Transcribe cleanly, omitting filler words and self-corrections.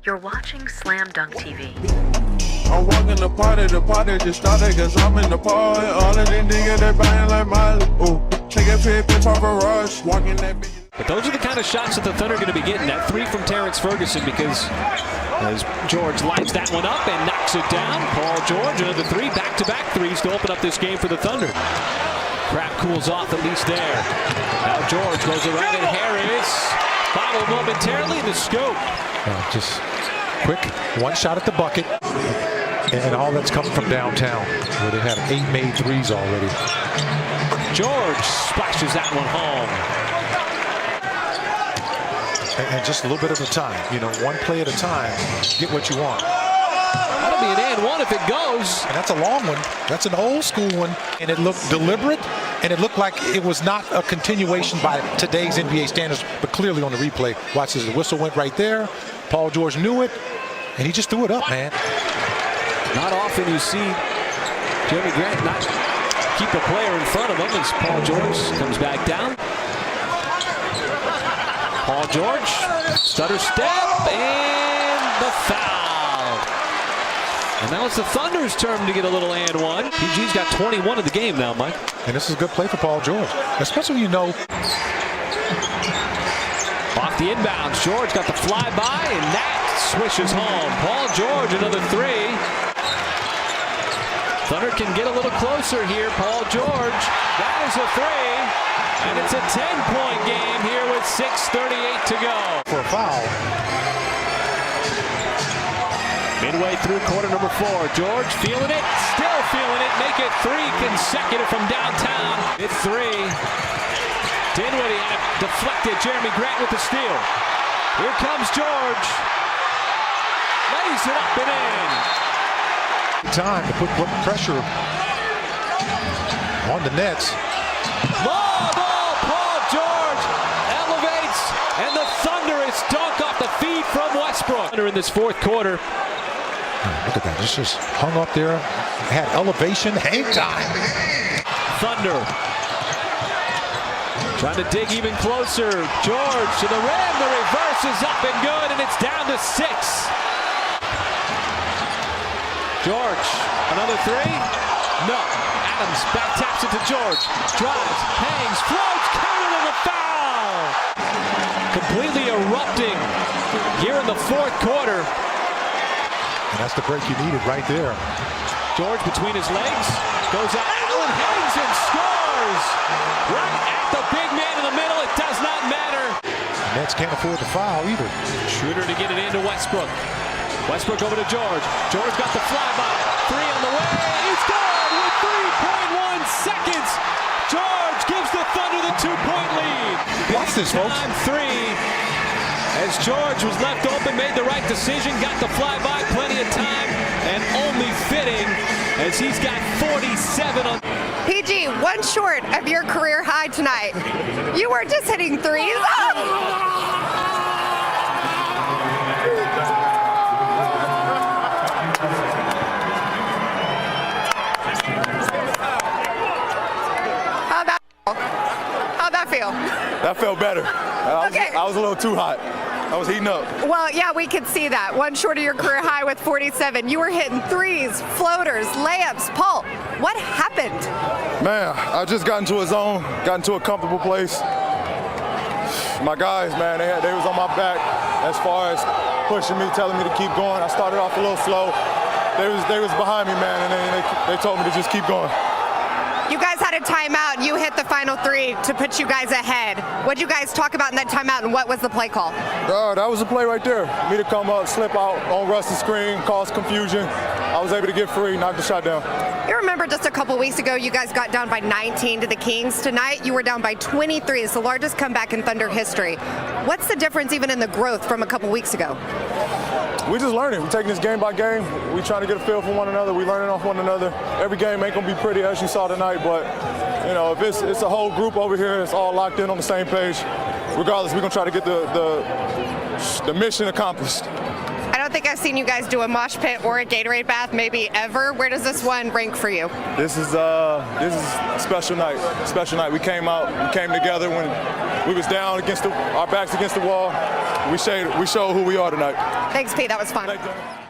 You're watching Slam Dunk TV. I'm walking the party just started cause I'm in the party. All of them niggas, they buying like Miley. Ooh, take a bitch off a rush, walking that bitch. But those are the kind of shots that the Thunder are going to be getting. That three from Terrence Ferguson, because as George lights that one up and knocks it down, Paul George, another three, back-to-back threes to open up this game for the Thunder. Crap cools off at least there. Now George goes around and Harris fouled momentarily, the scope. Just quick, one shot at the bucket, and all that's coming from downtown, where they have 8 made threes already. George splashes that one home. And just a little bit at a time, you know, one play at a time, get what you want. That'll be an and one if it goes. And that's a long one. That's an old school one. And it looked deliberate, and it looked like it was not a continuation by today's NBA standards, but clearly on the replay. Watch this, the whistle went right there. Paul George knew it, and he just threw it up, man. Not often you see Jeremy Grant not keep a player in front of him as Paul George comes back down. Paul George, stutter step, and the foul. And now it's the Thunder's turn to get a little and one. PG's got 21 in the game now, Mike. And this is a good play for Paul George, especially when you know. Off the inbounds, George got the flyby, and that swishes home. Paul George, another three. Thunder can get a little closer here. Paul George, that is a three. And it's a 10-point game here with 6:38 to go. For a foul. Midway through quarter number 4. George feeling it, still feeling it. Make it 3 consecutive from downtown. It's 3. Dinwiddie had it deflected. Jeremy Grant with the steal. Here comes George. Lays it up and in. Time to put pressure on the Nets. Low ball, Paul George elevates, and the Thunder is dunk off the feed from Westbrook. In this fourth quarter. Look at that, this just hung up there, had elevation, hang time. Thunder trying to dig even closer. George to the rim, the reverse is up and good, and it's down to 6. George, another three? No. Adams back taps it to George. Drives, hangs, floats, counted in the foul. Completely erupting here in the fourth quarter. And that's the break you needed right there. George between his legs, goes out, Allen hangs and scores. Right at the big man in the middle, it does not matter. The Nets can't afford to foul either. Schroeder to get it into Westbrook. Westbrook over to George. George got the flyby. 3 on the way. He's good with 3.1 seconds. George gives the Thunder the 2-point lead. Watch this, folks. On 3. As George was left open, made the right decision, got the flyby, plenty of time, and only fitting as he's got 47 on. PG, one short of your career high tonight. You were just hitting threes. How'd that feel? That felt better. I was a little too hot. I was heating up. Well, yeah, we could see that. One short of your career high with 47. You were hitting threes, floaters, layups. Paul, what happened? Man, I just got into a zone, got into a comfortable place. My guys, man, they was on my back as far as pushing me, telling me to keep going. I started off a little slow. They was behind me, man, and they told me to just keep going. You guys had a timeout. You hit the final 3 to put you guys ahead. What'd you guys talk about in that timeout, and what was the play call? That was the play right there. Me to come up, slip out on Russ's screen, cause confusion. I was able to get free, knock the shot down. You remember just a couple weeks ago, you guys got down by 19 to the Kings. Tonight, you were down by 23. It's the largest comeback in Thunder history. What's the difference even in the growth from a couple weeks ago? We just learning. We're taking this game by game. We trying to get a feel for one another. We learning off one another. Every game ain't gonna be pretty as you saw tonight, but you know, if it's a whole group over here that's all locked in on the same page, regardless, we're gonna try to get the mission accomplished. I don't think I've seen you guys do a mosh pit or a Gatorade bath maybe ever. Where does this one rank for you? This is a special night. Special night. We came out, we came together when we was down against our backs against the wall. we showed who we are tonight. Thanks, Pete. That was fun. Thank you.